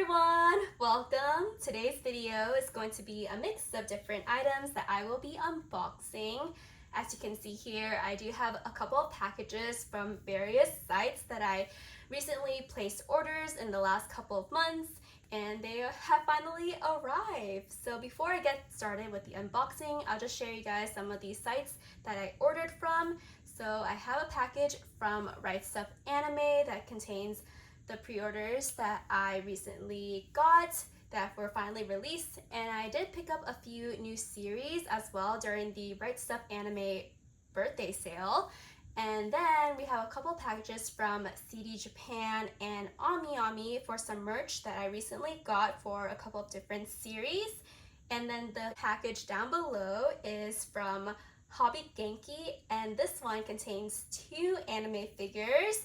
everyone! Welcome! Today's video is going to be a mix of different items that I will be unboxing. As you can see here, I do have a couple of packages from various sites that I recently placed orders in the last couple of months, and they have finally arrived. So before I get started with the unboxing, I'll just share you guys some of these sites that I ordered from. So I have a package from RightStufAnime that contains the pre-orders that I recently got that were finally released, and I did pick up a few new series as well during the RightStufAnime birthday sale. And then we have a couple packages from CDJapan and AmiAmi for some merch that I recently got for a couple of different series. And then the package down below is from Hobby Genki, and this one contains 2 anime figures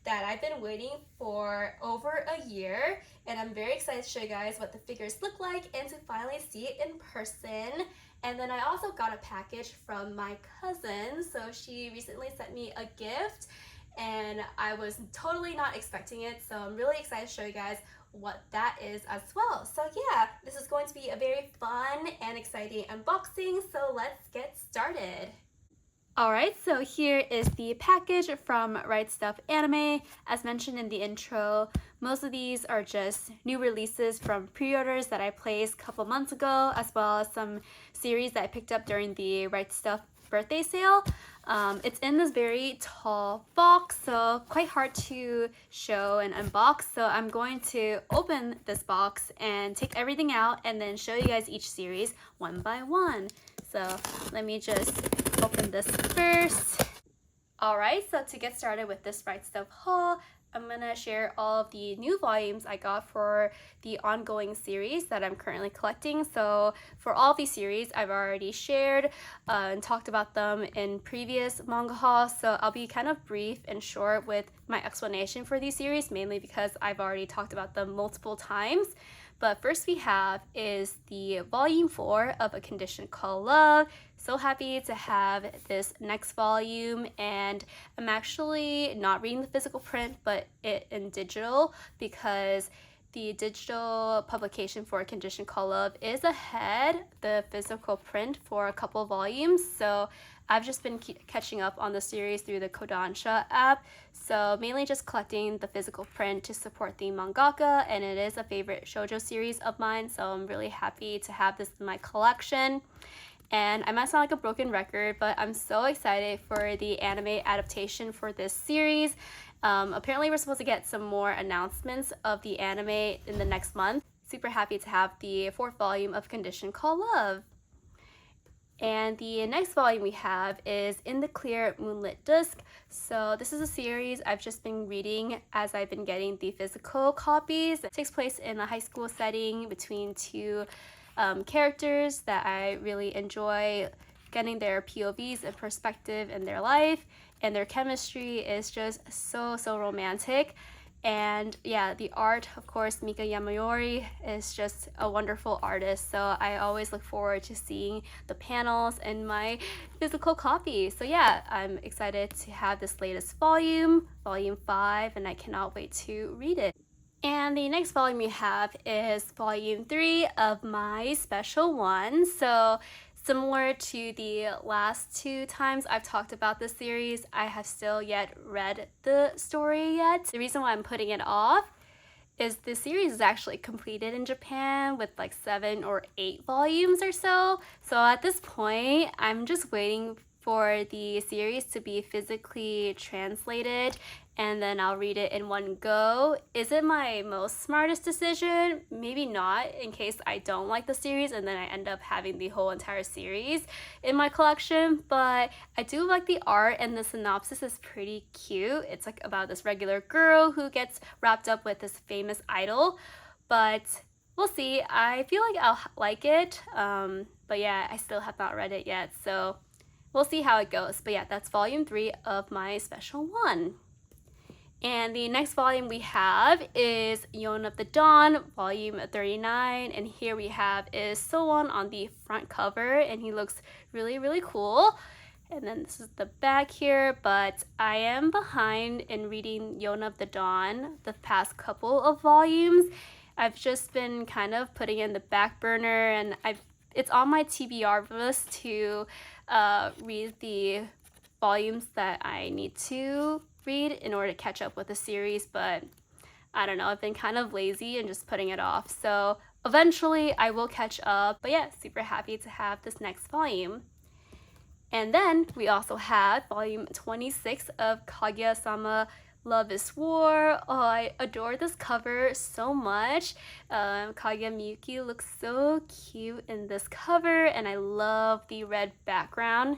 that I've been waiting for over a year, and I'm very excited to show you guys what the figures look like and to finally see it in person. And then I also got a package from my cousin, so she recently sent me a gift and I was totally not expecting it, so I'm really excited to show you guys what that is as well. So yeah, this is going to be a very fun and exciting unboxing, so let's get started. Alright, so here is the package from RightStufAnime. As mentioned in the intro, most of these are just new releases from pre-orders that I placed a couple months ago, as well as some series that I picked up during the Right Stuff birthday sale. It's in this very tall box, so quite hard to show and unbox. So I'm going to open this box and take everything out and then show you guys each series one by one. So let me just open this first. Alright, so to get started with this Right Stuff haul, I'm gonna share all of the new volumes I got for the ongoing series that I'm currently collecting. So for all of these series, I've already shared and talked about them in previous manga hauls, so I'll be kind of brief and short with my explanation for these series, mainly because I've already talked about them multiple times. But first we have is the volume 4 of A Condition Called Love. So happy to have this next volume, and I'm actually not reading the physical print but it in digital because the digital publication for A Condition Called Love is ahead the physical print for a couple of volumes. So I've just been catching up on the series through the Kodansha app, so mainly just collecting the physical print to support the mangaka, and it is a favorite shoujo series of mine, so I'm really happy to have this in my collection. And I might sound like a broken record, but I'm so excited for the anime adaptation for this series. Apparently we're supposed to get some more announcements of the anime in the next month. Super happy to have the 4th volume of Condition Called Love. And the next volume we have is In the Clear, Moonlit, Dusk. So this is a series I've just been reading as I've been getting the physical copies. It takes place in a high school setting between 2 characters that I really enjoy getting their POVs and perspective in their life, and their chemistry is just so romantic. And yeah, the art, of course, Mika Yamayori is just a wonderful artist, so I always look forward to seeing the panels in my physical copy. So yeah, I'm excited to have this latest volume, volume 5, and I cannot wait to read it. And the next volume we have is volume 3 of My Special One. So similar to the last 2 times I've talked about this series, I have still yet read the story yet. The reason why I'm putting it off is the series is actually completed in Japan with like 7 or 8 volumes or so. So at this point, I'm just waiting for the series to be physically translated, and then I'll read it in one go. Is it my most smartest decision? Maybe not, in case I don't like the series and then I end up having the whole entire series in my collection. But I do like the art, and the synopsis is pretty cute. It's like about this regular girl who gets wrapped up with this famous idol. But we'll see. I feel like I'll like it. But yeah, I still have not read it yet, so we'll see how it goes. But yeah, that's volume 3 of My Special One. And the next volume we have is Yona of the Dawn, volume 39, and here we have is Sowon on the front cover, and he looks really cool. And then this is the back here, but I am behind in reading Yona of the Dawn the past couple of volumes. I've just been kind of putting in the back burner, and it's on my TBR list to read the volumes that I need to read in order to catch up with the series, but I don't know, I've been kind of lazy and just putting it off. So eventually I will catch up, but yeah, super happy to have this next volume. And then we also have volume 26 of Kaguya-sama Love is War. Oh, I adore this cover so much. Kaguya Miyuki looks so cute in this cover, and I love the red background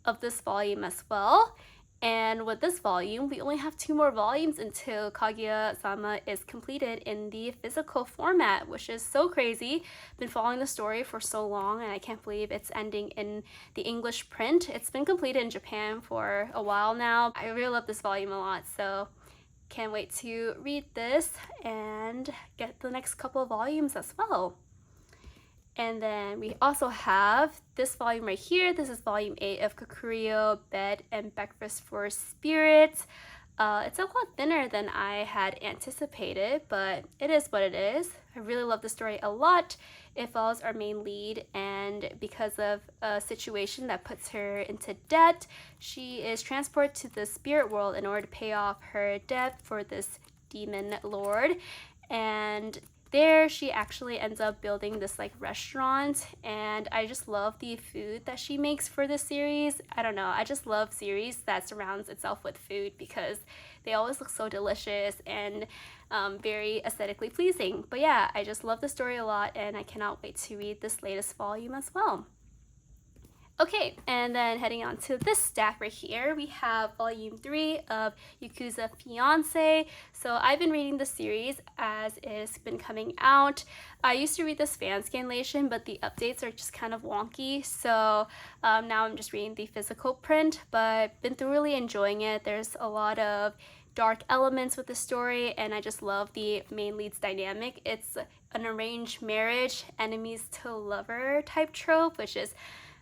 of this volume as well. And with this volume, we only have 2 more volumes until Kaguya-sama is completed in the physical format, which is so crazy. Been following the story for so long, and I can't believe it's ending in the English print. It's been completed in Japan for a while now. I really love this volume a lot, so can't wait to read this and get the next couple of volumes as well. And then we also have this volume right here. This is volume 8 of Kakuriyo, Bed and Breakfast for Spirits. It's a lot thinner than I had anticipated, but it is what it is. I really love the story a lot. It follows our main lead, and because of a situation that puts her into debt, she is transported to the spirit world in order to pay off her debt for this demon lord. And there she actually ends up building this like restaurant, and I just love the food that she makes for this series. I don't know, I just love series that surrounds itself with food because they always look so delicious and very aesthetically pleasing. But yeah, I just love the story a lot, and I cannot wait to read this latest volume as well. Okay, and then heading on to this stack right here, we have volume 3 of Yakuza Fiancé. So I've been reading the series as it's been coming out. I used to read this fan scanlation, but the updates are just kind of wonky. So now I'm just reading the physical print, but been thoroughly enjoying it. There's a lot of dark elements with the story, and I just love the main lead's dynamic. It's an arranged marriage, enemies to lover type trope, which is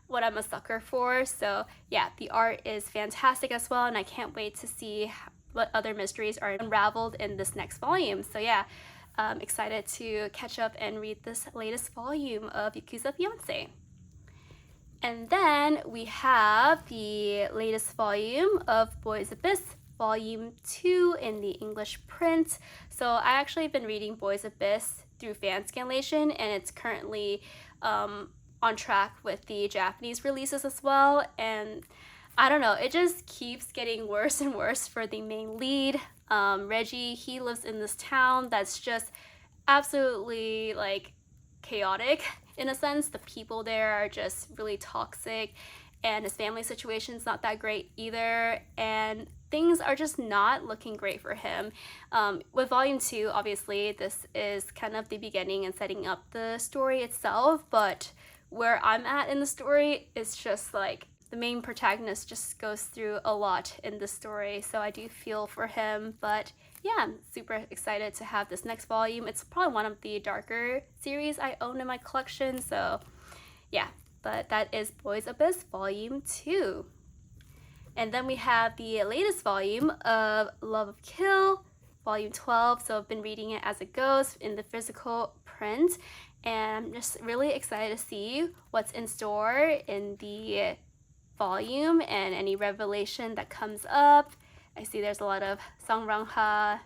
what I'm a sucker for. So yeah, the art is fantastic as well, and I can't wait to see what other mysteries are unraveled in this next volume. So yeah, I'm excited to catch up and read this latest volume of Yakuza Fiancé. And then we have the latest volume of Boys Abyss, volume 2 in the English print. So I actually have been reading Boys Abyss through fan scanlation, and it's currently on track with the Japanese releases as well, and I don't know, it just keeps getting worse and worse for the main lead. Reggie, he lives in this town that's just absolutely like chaotic in a sense. The people there are just really toxic, and his family situation's not that great either, and things are just not looking great for him. With volume 2, obviously this is kind of the beginning and setting up the story itself, but where I'm at in the story is just like the main protagonist just goes through a lot in the story, so I do feel for him. But yeah, I'm super excited to have this next volume. It's probably one of the darker series I own in my collection, so yeah, but that is Boys Abyss volume 2. And then we have the latest volume of Love of Kill, volume 12. So I've been reading it as it goes in the physical print, and I'm just really excited to see what's in store in the volume and any revelation that comes up. I see there's a lot of Song Rang-ha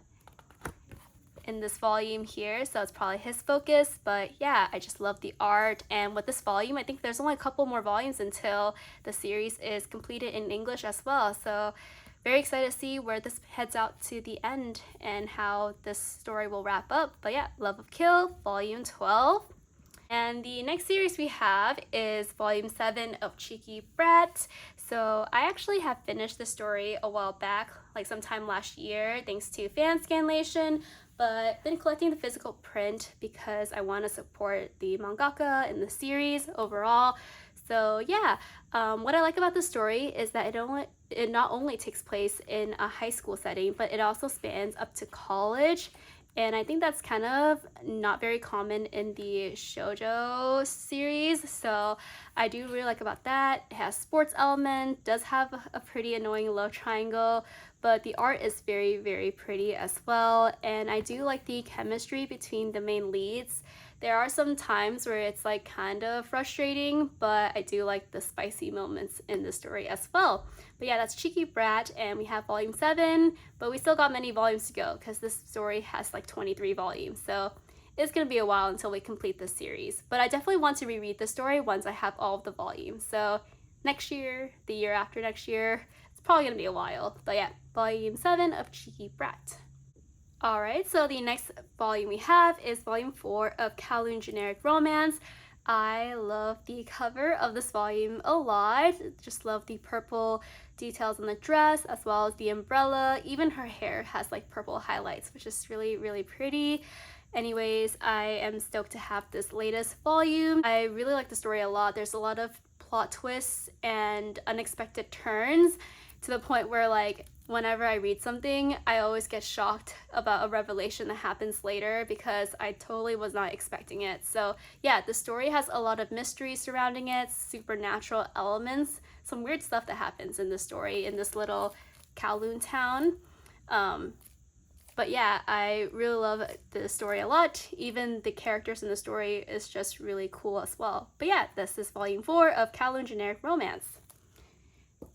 in this volume here, so it's probably his focus. But yeah, I just love the art, and with this volume, I think there's only a couple more volumes until the series is completed in English as well. So very excited to see where this heads out to the end and how this story will wrap up. But yeah, Love of Kill, volume 12. And the next series we have is volume 7 of Cheeky Brat. So I actually have finished the story a while back, like sometime last year, thanks to fan scanlation, but been collecting the physical print because I want to support the mangaka in the series overall. So yeah, what I like about the story is that it not only takes place in a high school setting, but it also spans up to college. And I think that's kind of not very common in the shoujo series, so I do really like about that. It has sports element, does have a pretty annoying love triangle, but the art is very, very pretty as well, and I do like the chemistry between the main leads. There are some times where it's like kind of frustrating, but I do like the spicy moments in the story as well. But yeah, that's Cheeky Brat, and we have volume 7, but we still got many volumes to go because this story has like 23 volumes, so it's gonna be a while until we complete this series. But I definitely want to reread the story once I have all of the volumes. So next year, the year after next year, it's probably gonna be a while. But yeah, volume 7 of Cheeky Brat. Alright, so the next volume we have is volume 4 of Kowloon Generic Romance. I love the cover of this volume a lot. Just love the purple details on the dress as well as the umbrella. Even her hair has like purple highlights, which is really, really pretty. Anyways, I am stoked to have this latest volume. I really like the story a lot. There's a lot of plot twists and unexpected turns to the point where like whenever I read something, I always get shocked about a revelation that happens later because I totally was not expecting it. So yeah, the story has a lot of mystery surrounding it, supernatural elements, some weird stuff that happens in the story in this little Kowloon town. But yeah, I really love the story a lot. Even the characters in the story is just really cool as well. But yeah, this is volume 4 of Kowloon Generic Romance.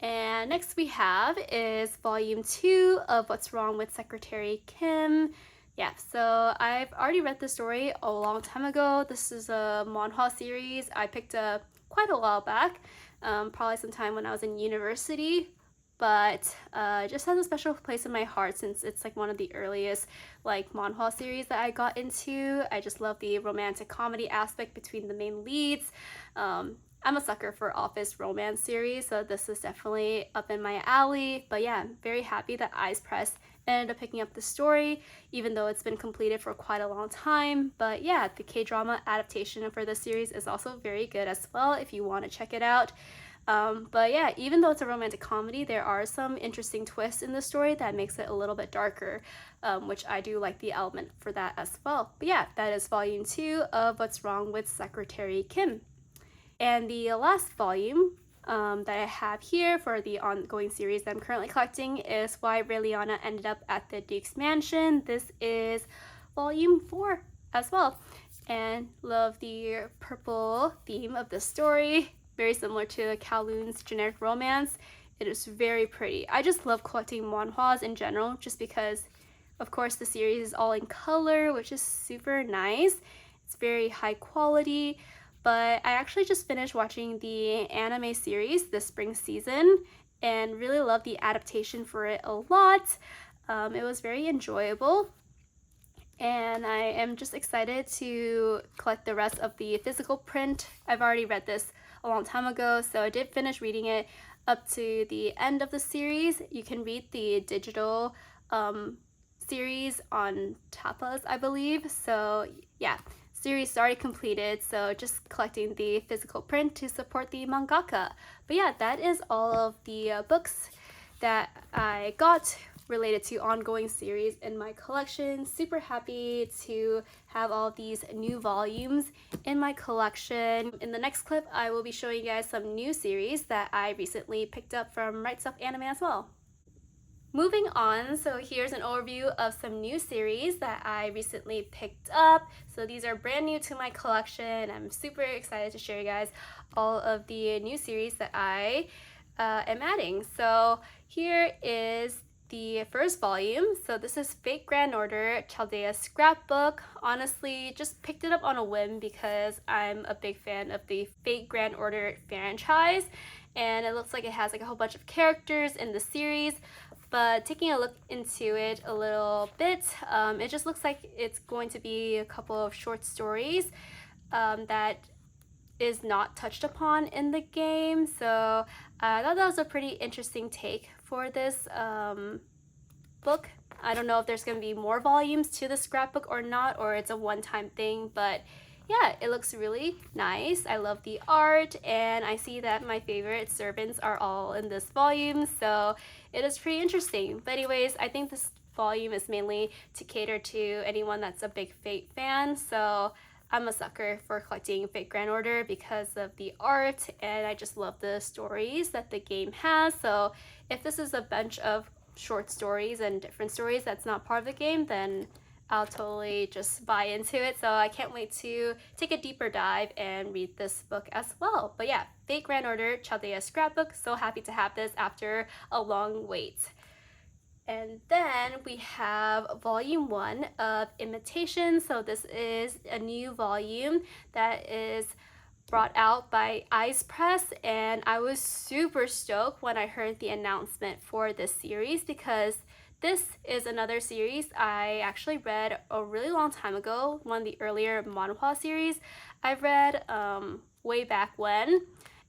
And next we have is volume 2 of What's Wrong with Secretary Kim. Yeah, so I've already read the story a long time ago. This is a manhwa series I picked up quite a while back, probably sometime when I was in university. But it just has a special place in my heart since it's like one of the earliest like manhwa series that I got into. I just love the romantic comedy aspect between the main leads. I'm a sucker for office romance series, so this is definitely up in my alley. But yeah, I'm very happy that Eyes Press ended up picking up the story, even though it's been completed for quite a long time. But yeah, the K-drama adaptation for this series is also very good as well if you want to check it out. But yeah, even though it's a romantic comedy, there are some interesting twists in the story that makes it a little bit darker, which I do like the element for that as well. But yeah, that is volume 2 of What's Wrong with Secretary Kim. And the last volume that I have here for the ongoing series that I'm currently collecting is Why Raeliana Ended Up at the Duke's Mansion. This is volume 4 as well. And love the purple theme of the story. Very similar to Kowloon's Generic Romance. It is very pretty. I just love collecting manhwas in general just because, of course, the series is all in color, which is super nice. It's very high quality. But I actually just finished watching the anime series this spring season and really love the adaptation for it a lot. It was very enjoyable. And I am just excited to collect the rest of the physical print. I've already read this a long time ago, so I did finish reading it up to the end of the series. You can read the digital series on Tapas, I believe. So yeah, series is already completed, so just collecting the physical print to support the mangaka. But yeah, that is all of the books that I got related to ongoing series in my collection. Super happy to have all these new volumes in my collection. In the next clip, I will be showing you guys some new series that I recently picked up from RightStufAnime as well. Moving on, so here's an overview of some new series that I recently picked up. So these are brand new to my collection. I'm super excited to share you guys all of the new series that I am adding. So here is the first volume. So this is Fate Grand Order, Chaldea's Scrapbook. Honestly, just picked it up on a whim because I'm a big fan of the Fate Grand Order franchise, and it looks like it has like a whole bunch of characters in the series. But taking a look into it a little bit, it just looks like it's going to be a couple of short stories that is not touched upon in the game. So I thought that was a pretty interesting take for this book. I don't know if there's going to be more volumes to the scrapbook or not, or it's a one-time thing, but yeah, it looks really nice. I love the art, and I see that my favorite servants are all in this volume, so it is pretty interesting. But anyways, I think this volume is mainly to cater to anyone that's a big Fate fan, so I'm a sucker for collecting Fate Grand Order because of the art, and I just love the stories that the game has. So if this is a bunch of short stories and different stories that's not part of the game, then I'll totally just buy into it. So I can't wait to take a deeper dive and read this book as well. But yeah, Fate Grand Order Chaldea Scrapbook. So happy to have this after a long wait. And then we have volume 1 of Imitation. So this is a new volume that is brought out by Ice Press, and I was super stoked when I heard the announcement for this series because this is another series I actually read a really long time ago, one of the earlier manhwa series I've read way back when.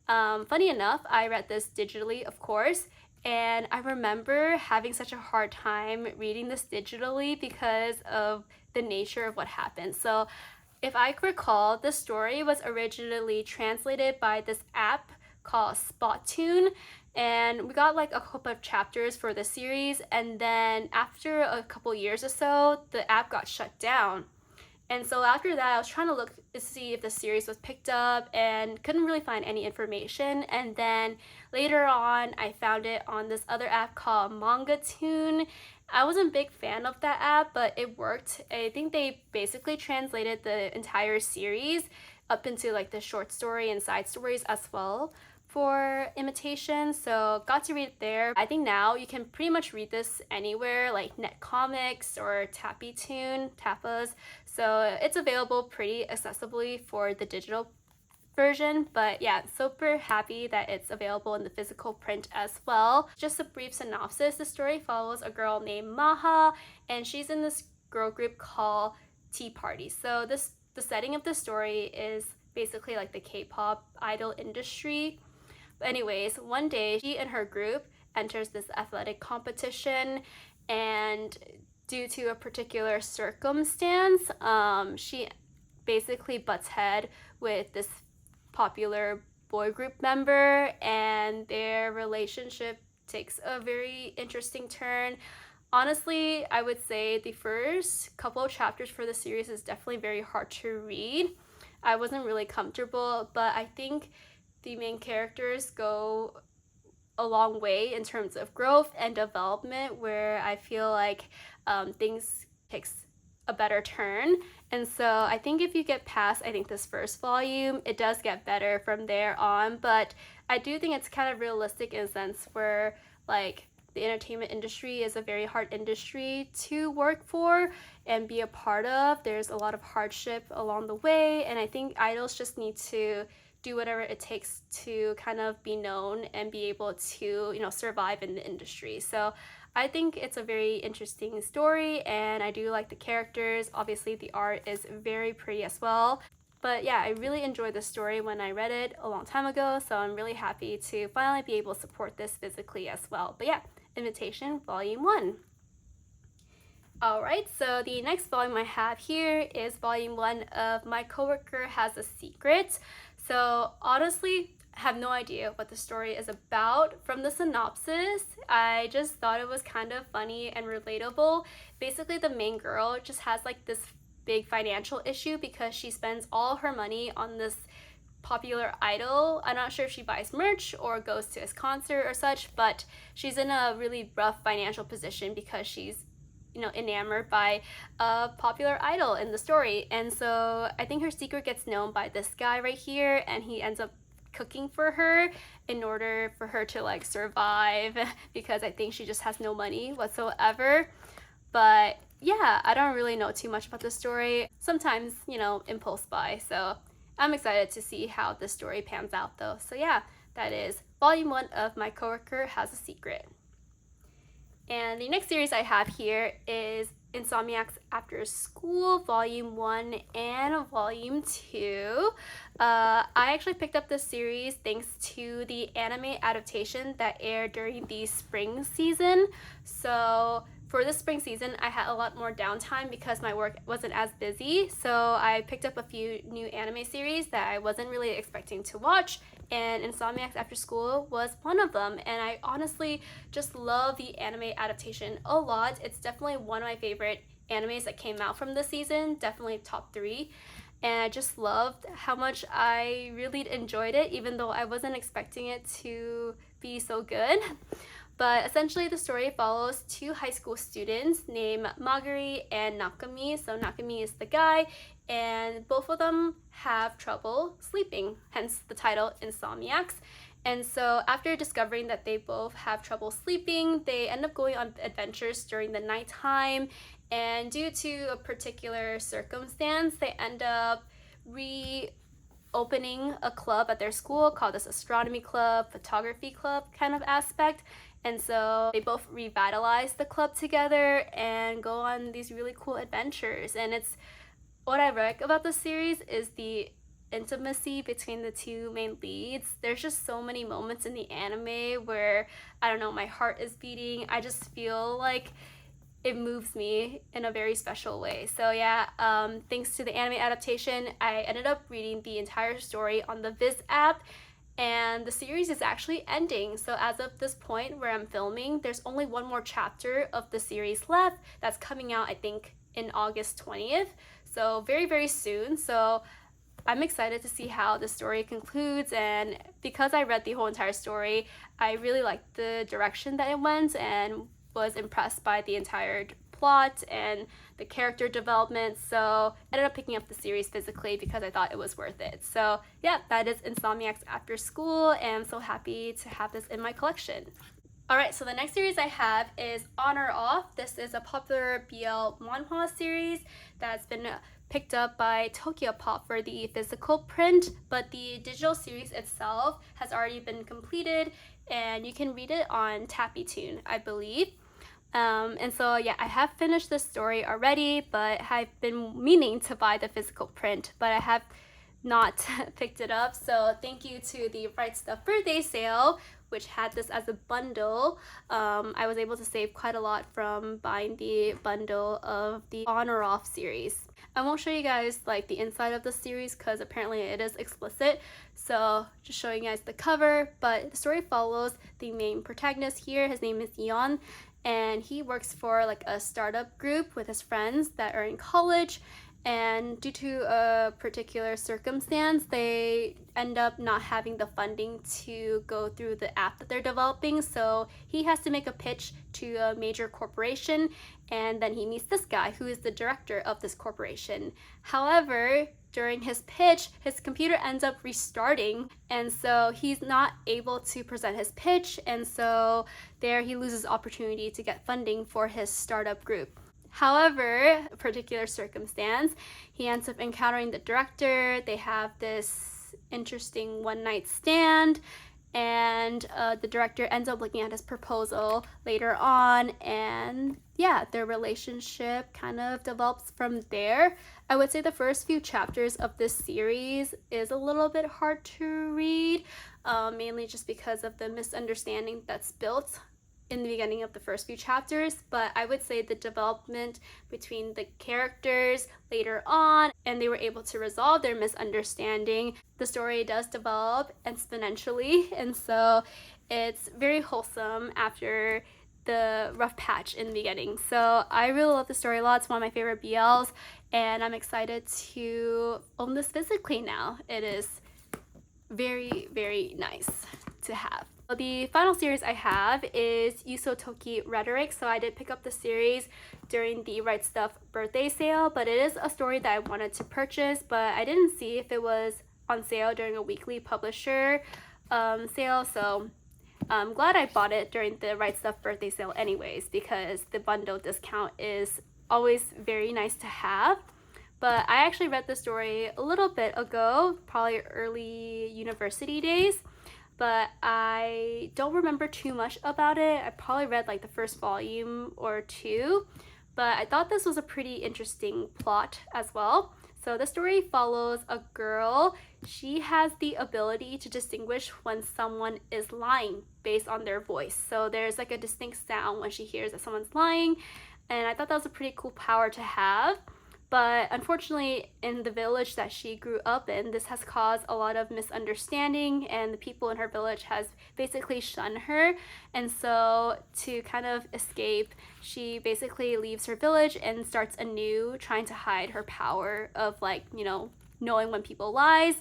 Funny enough, I read this digitally, of course, and I remember having such a hard time reading this digitally because of the nature of what happened. So if I recall, the story was originally translated by this app called Spottoon, and we got like a couple of chapters for the series, and then after a couple years or so, the app got shut down. And so after that, I was trying to look to see if the series was picked up and couldn't really find any information. And then later on, I found it on this other app called Mangatoon. I wasn't a big fan of that app, but it worked. I think they basically translated the entire series up into like the short story and side stories as well for Imitation, so got to read it there. I think now you can pretty much read this anywhere like Netcomics or Tapas, so it's available pretty accessibly for the digital version. But yeah, super happy that it's available in the physical print as well. Just a brief synopsis: the story follows a girl named Maha, and she's in this girl group called Tea Party. So the setting of the story is basically like the K-pop idol industry. But anyways, one day she and her group enters this athletic competition, and due to a particular circumstance, she basically butts head with this popular boy group member, and their relationship takes a very interesting turn. Honestly, I would say the first couple of chapters for the series is definitely very hard to read. I wasn't really comfortable, but I think the main characters go a long way in terms of growth and development, where I feel like things takes a better turn. And so I think if you get past, I think this first volume, it does get better from there on. But I do think it's kind of realistic in a sense where like the entertainment industry is a very hard industry to work for and be a part of. There's a lot of hardship along the way, and I think idols just need to do whatever it takes to kind of be known and be able to, survive in the industry. So I think it's a very interesting story, and I do like the characters. Obviously, the art is very pretty as well. But yeah, I really enjoyed the story when I read it a long time ago, so I'm really happy to finally be able to support this physically as well. But yeah, Imitation Volume 1. Alright, so the next volume I have here is Volume 1 of My Coworker Has a Secret. So honestly, I have no idea what the story is about. From the synopsis, I just thought it was kind of funny and relatable. Basically, the main girl just has like this big financial issue because she spends all her money on this popular idol. I'm not sure if she buys merch or goes to his concert or such, but she's in a really rough financial position because she's enamored by a popular idol in the story. And so I think her secret gets known by this guy right here, and he ends up cooking for her in order for her to like survive because I think she just has no money whatsoever. But yeah, I don't really know too much about the story. Sometimes, impulse buy. So I'm excited to see how the story pans out though. So yeah, that is Volume 1 of My Coworker Has a Secret. And the next series I have here is Insomniacs After School, Volume 1 and Volume 2. I actually picked up this series thanks to the anime adaptation that aired during the spring season. So for the spring season, I had a lot more downtime because my work wasn't as busy. So I picked up a few new anime series that I wasn't really expecting to watch, and Insomniacs After School was one of them. And I honestly just love the anime adaptation a lot. It's definitely one of my favorite animes that came out from this season, definitely top 3. And I just loved how much I really enjoyed it, even though I wasn't expecting it to be so good. But essentially the story follows two high school students named Maguri and Nakami. So Nakami is the guy, and both of them have trouble sleeping, hence the title Insomniacs. And so after discovering that they both have trouble sleeping, they end up going on adventures during the nighttime, and due to a particular circumstance, they end up reopening a club at their school called this astronomy club, photography club kind of aspect. And so they both revitalize the club together and go on these really cool adventures. And it's what I like about the series is the intimacy between the two main leads. There's just so many moments in the anime where, I don't know, my heart is beating. I just feel like it moves me in a very special way. So yeah, thanks to the anime adaptation, I ended up reading the entire story on the Viz app, and the series is actually ending. So as of this point where I'm filming, there's only one more chapter of the series left that's coming out, I think, in August 20th. So very, very soon. So I'm excited to see how the story concludes, and because I read the whole entire story, I really liked the direction that it went and was impressed by the entire plot and the character development. So I ended up picking up the series physically because I thought it was worth it. So yeah, that is Insomniacs After School, and I'm so happy to have this in my collection. Alright, so the next series I have is On or Off. This is a popular BL manhwa series that's been picked up by Tokyopop for the physical print, but the digital series itself has already been completed, and you can read it on Tappytoon, I believe. And so yeah, I have finished this story already, but I've been meaning to buy the physical print, but I have not picked it up. So thank you to the Right Stuff birthday sale, which had this as a bundle. I was able to save quite a lot from buying the bundle of the On or Off series. I won't show you guys like the inside of the series because apparently it is explicit, so just showing you guys the cover. But the story follows the main protagonist here. His name is Yon, and he works for like a startup group with his friends that are in college, and due to a particular circumstance, they end up not having the funding to go through the app that they're developing. So he has to make a pitch to a major corporation, and then he meets this guy who is the director of this corporation. However, during his pitch, his computer ends up restarting, and so he's not able to present his pitch, and so there he loses opportunity to get funding for his startup group. However, a particular circumstance, he ends up encountering the director. They have this interesting one-night stand, and the director ends up looking at his proposal later on, and yeah, their relationship kind of develops from there. I would say the first few chapters of this series is a little bit hard to read, mainly just because of the misunderstanding that's built in the beginning of the first few chapters, but I would say the development between the characters later on, and they were able to resolve their misunderstanding. The story does develop exponentially, and so it's very wholesome after the rough patch in the beginning. So I really love the story a lot. It's one of my favorite BLs, and I'm excited to own this physically now. It is very, very nice to have. The final series I have is Usotoki Rhetoric. So I did pick up the series during the Right Stuff birthday sale, but it is a story that I wanted to purchase, but I didn't see if it was on sale during a weekly publisher sale. So I'm glad I bought it during the Right Stuff birthday sale anyways, because the bundle discount is always very nice to have. But I actually read the story a little bit ago, probably early university days, but I don't remember too much about it. I probably read like the first volume or two, but I thought this was a pretty interesting plot as well. So the story follows a girl. She has the ability to distinguish when someone is lying based on their voice. So there's like a distinct sound when she hears that someone's lying, and I thought that was a pretty cool power to have. But unfortunately, in the village that she grew up in, this has caused a lot of misunderstanding, and the people in her village has basically shunned her. And so to kind of escape, she basically leaves her village and starts anew, trying to hide her power of, like, you know, knowing when people lies.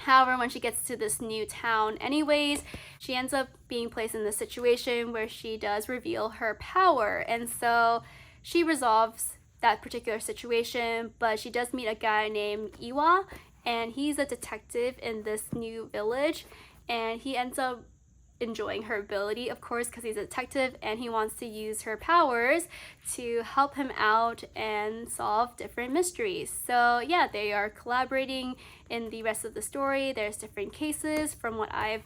However, when she gets to this new town anyways, she ends up being placed in this situation where she does reveal her power. And so she resolves that particular situation, but she does meet a guy named Iwa, and he's a detective in this new village, and he ends up enjoying her ability, of course, because he's a detective and he wants to use her powers to help him out and solve different mysteries. So yeah, they are collaborating in the rest of the story. There's different cases from what I've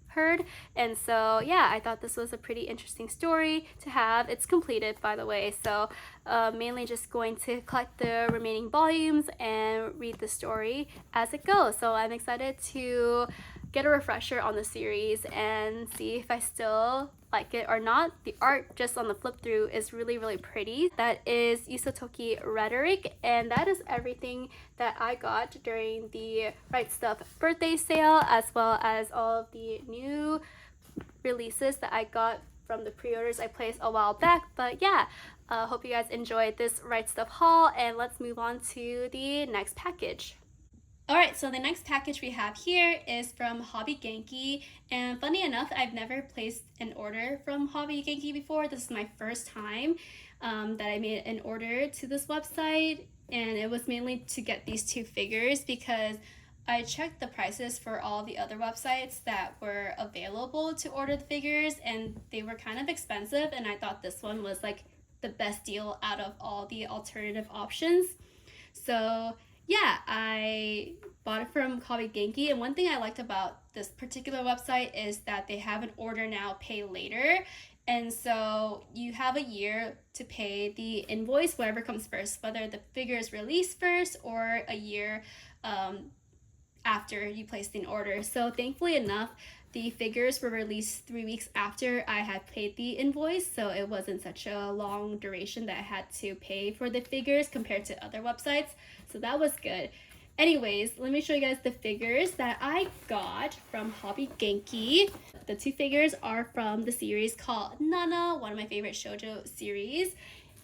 heard, and so yeah, I thought this was a pretty interesting story to have. It's completed, by the way, so mainly just going to collect the remaining volumes and read the story as it goes. So I'm excited to get a refresher on the series and see if I still like it or not. The art just on the flip through is really, really pretty. That is Usotoki Rhetoric, and that is everything that I got during the Right Stuff birthday sale, as well as all of the new releases that I got from the pre-orders I placed a while back. But yeah, hope you guys enjoyed this Right Stuff haul, and let's move on to the next package. Alright, so the next package we have here is from Hobby Genki, and funny enough, I've never placed an order from Hobby Genki before. This is my first time that I made an order to this website, and it was mainly to get these two figures because I checked the prices for all the other websites that were available to order the figures, and they were kind of expensive, and I thought this one was like the best deal out of all the alternative options. So yeah, I bought it from Hobby Genki, and one thing I liked about this particular website is that they have an order now, pay later, and so you have a year to pay the invoice, whatever comes first, whether the figure is released first or a year after you placed an order. So thankfully enough, the figures were released 3 weeks after I had paid the invoice, so it wasn't such a long duration that I had to pay for the figures compared to other websites, so that was good. Anyways, let me show you guys the figures that I got from Hobby Genki. The two figures are from the series called Nana, one of my favorite shoujo series,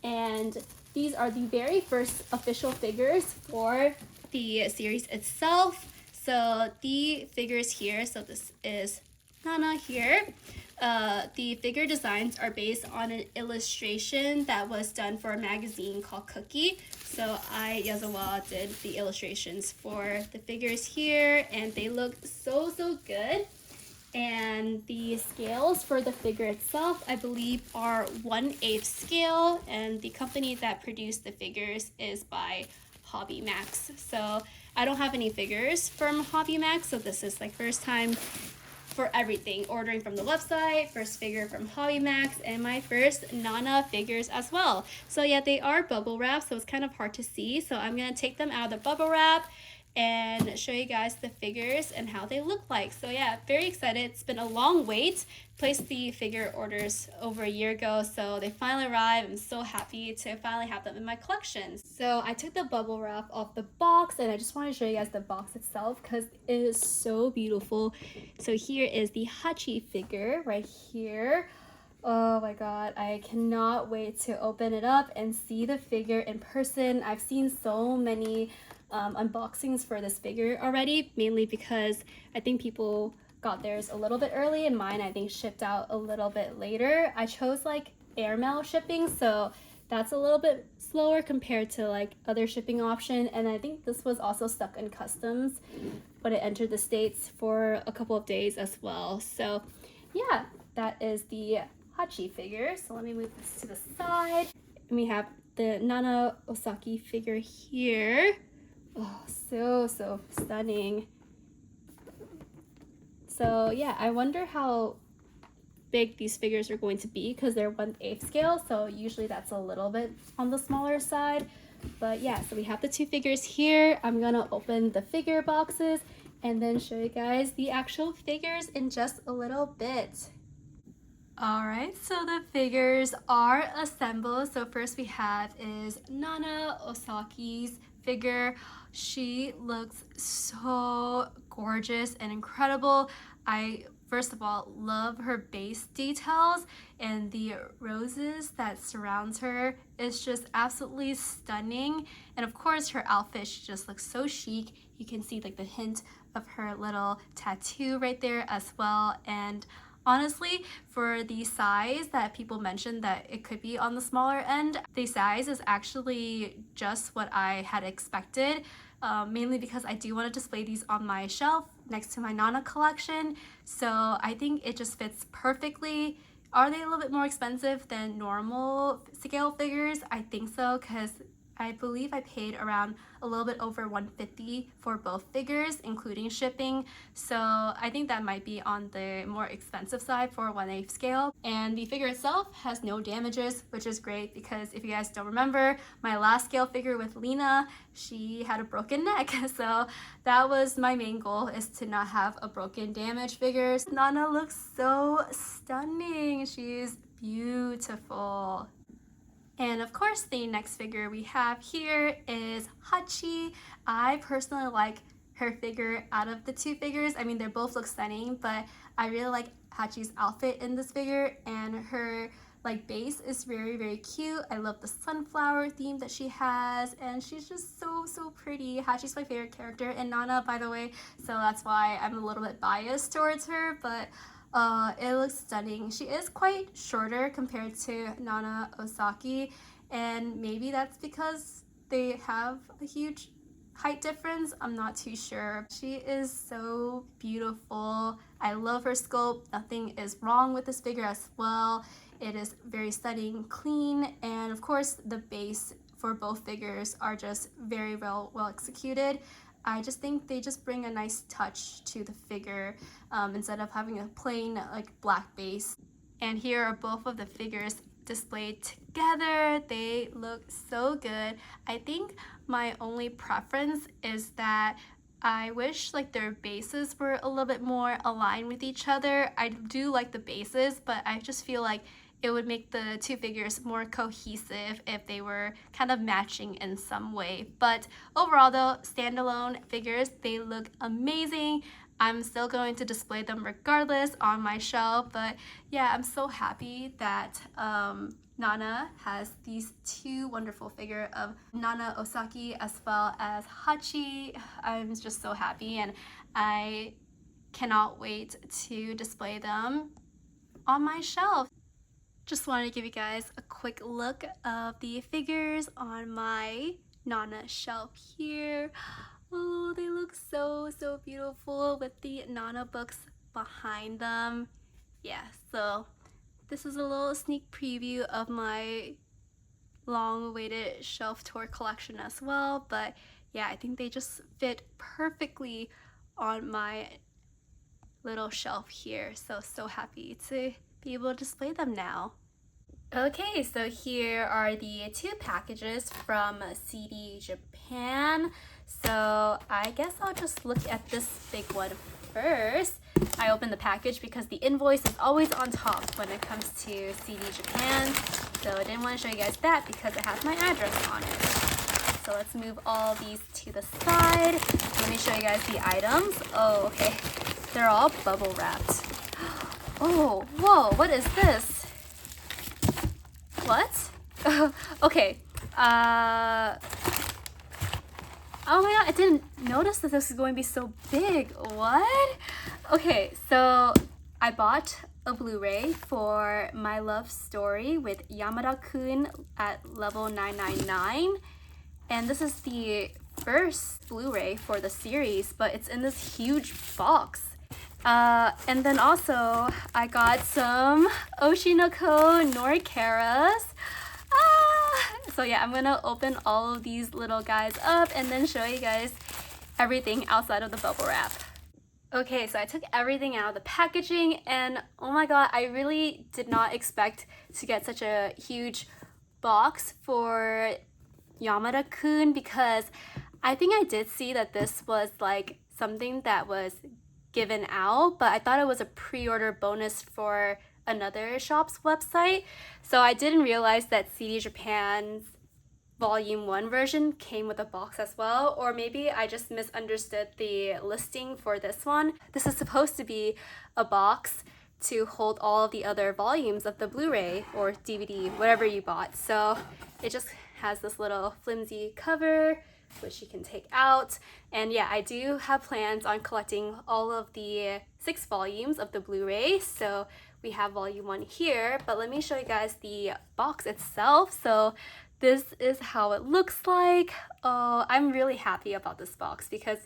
and these are the very first official figures for the series itself. So the figures here, so this is Nana here. The figure designs are based on an illustration that was done for a magazine called Cookie. So I, Yazawa, did the illustrations for the figures here, and they look so, so good. And the scales for the figure itself, I believe, are 1/8 scale, and the company that produced the figures is by Hobby Max. So I don't have any figures from Hobby Max, so this is like first time for everything, ordering from the website, first figure from Hobby Max, and my first Nana figures as well. So yeah, they are bubble wrap, so it's kind of hard to see, so I'm gonna take them out of the bubble wrap and show you guys the figures and how they look like. So yeah, very excited. It's been a long wait. Placed the figure orders over a year ago, so they finally arrived. I'm so happy to finally have them in my collection. So I took the bubble wrap off the box, and I just want to show you guys the box itself because it is so beautiful. So here is the Hachi figure right here. Oh my god, I cannot wait to open it up and see the figure in person. I've seen so many unboxings for this figure already, mainly because I think people got theirs a little bit early, and mine I think shipped out a little bit later. I chose like airmail shipping, so that's a little bit slower compared to like other shipping option, and I think this was also stuck in customs when it entered the States for a couple of days as well. So yeah, that is the Hachi figure. So let me move this to the side. And we have the Nana Oosaki figure here. Oh, so stunning. So yeah, I wonder how big these figures are going to be because they're 1/8 scale, so usually that's a little bit on the smaller side. But yeah, so we have the two figures here. I'm gonna open the figure boxes and then show you guys the actual figures in just a little bit. Alright, so the figures are assembled. So first we have is Nana Oosaki's figure. She looks so gorgeous and incredible. I first of all love her base details, and the roses that surrounds her is just absolutely stunning. And of course her outfit, she just looks so chic. You can see like the hint of her little tattoo right there as well. And honestly, for the size that people mentioned that it could be on the smaller end, the size is actually just what I had expected, mainly because I do want to display these on my shelf next to my Nana collection. So I think it just fits perfectly. Are they a little bit more expensive than normal scale figures? I think so, because I believe I paid around a little bit over $150 for both figures, including shipping. So I think that might be on the more expensive side for 1/8 scale. And the figure itself has no damages, which is great because if you guys don't remember, my last scale figure with Lena, she had a broken neck. So that was my main goal, is to not have a broken damaged figure. Nana looks so stunning. She's beautiful. And of course, the next figure we have here is Hachi. I personally like her figure out of the two figures. I mean, they both look stunning, but I really like Hachi's outfit in this figure, and her like base is very, very cute. I love the sunflower theme that she has, and she's just so pretty. Hachi's my favorite character, and Nana, by the way, so that's why I'm a little bit biased towards her, but it looks stunning. She is quite shorter compared to Nana Oosaki, and maybe that's because they have a huge height difference. I'm not too sure. She is so beautiful. I love her sculpt. Nothing is wrong with this figure as well. It is very stunning, clean, and of course the base for both figures are just very well executed. I just think they just bring a nice touch to the figure instead of having a plain like black base. And here are both of the figures displayed together. They look so good. I think my only preference is that I wish like their bases were a little bit more aligned with each other. I do like the bases, but I just feel like it would make the two figures more cohesive if they were kind of matching in some way. But overall though, standalone figures, they look amazing. I'm still going to display them regardless on my shelf, but yeah, I'm so happy that Nana has these two wonderful figures of Nana Oosaki as well as Hachi. I'm just so happy, and I cannot wait to display them on my shelf. Just wanted to give you guys a quick look of the figures on my Nana shelf here. Oh, they look so beautiful with the Nana books behind them. Yeah, so this is a little sneak preview of my long-awaited shelf tour collection as well. But yeah, I think they just fit perfectly on my little shelf here. So happy to be able to display them now. Okay, so here are the two packages from CD Japan. So I guess I'll just look at this big one first. I opened the package because the invoice is always on top when it comes to CD Japan. So I didn't want to show you guys that because it has my address on it. So let's move all these to the side. Let me show you guys the items. Oh, okay. They're all bubble wrapped. Oh, whoa, what is this? What? Okay. Oh my god, I didn't notice that this is going to be so big. What? Okay, so I bought a Blu-ray for My Love Story with Yamada-kun at level 999. And this is the first Blu-ray for the series, but it's in this huge box. And then also I got some Oshinoko Norikaras. So yeah, I'm gonna open all of these little guys up and then show you guys everything outside of the bubble wrap. Okay, so I took everything out of the packaging, and oh my god, I really did not expect to get such a huge box for Yamada-kun, because I think I did see that this was like something that was given out, but I thought it was a pre-order bonus for another shop's website. So I didn't realize that CD Japan's Volume 1 version came with a box as well, or maybe I just misunderstood the listing for this one. This is supposed to be a box to hold all of the other volumes of the Blu-ray or DVD, whatever you bought. So it just has this little flimsy cover, which you can take out. And yeah, I do have plans on collecting all of the 6 volumes of the Blu-ray. So we have volume 1 here, but let me show you guys the box itself. So this is how it looks like. Oh, I'm really happy about this box because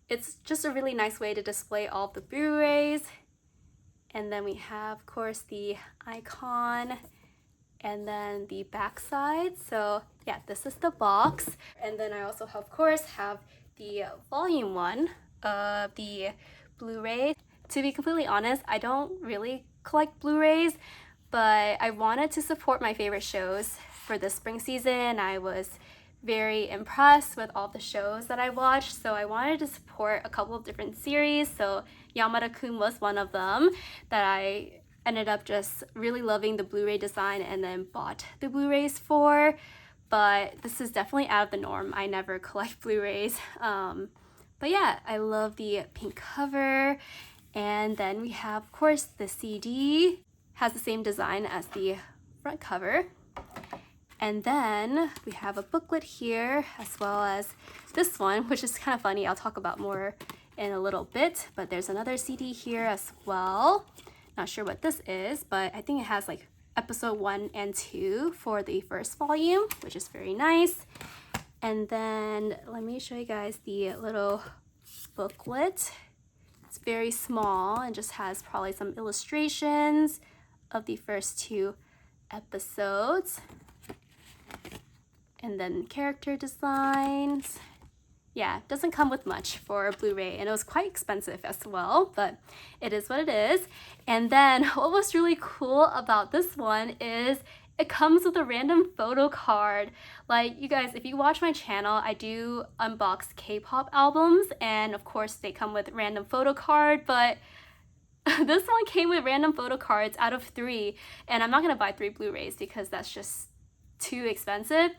it's just a really nice way to display all of the Blu-rays. And then we have, of course, the icon and then the back side. So yeah, this is the box. And then I also, of course, have the volume 1 of the Blu-ray. To be completely honest, I don't really collect Blu-rays, but I wanted to support my favorite shows for this spring season. I was very impressed with all the shows that I watched, so I wanted to support a couple of different series. So Yamada-kun was one of them that I ended up just really loving the Blu-ray design and then bought the Blu-rays for. But this is definitely out of the norm. I never collect Blu-rays. But yeah, I love the pink cover. And then we have, of course, the CD. Has the same design as the front cover. And then we have a booklet here, as well as this one, which is kind of funny. I'll talk about more in a little bit, but there's another CD here as well. Not sure what this is, but I think it has like episode 1 and 2 for the first volume, which is very nice. And then let me show you guys the little booklet. It's very small and just has probably some illustrations of the first 2 episodes. And then character designs. Yeah, it doesn't come with much for Blu-ray, and it was quite expensive as well, but it is what it is. And then what was really cool about this one is it comes with a random photo card. Like, you guys, if you watch my channel, I do unbox K-pop albums, and of course they come with random photo card, but this one came with random photo cards out of 3, and I'm not gonna buy 3 Blu-rays because that's just too expensive.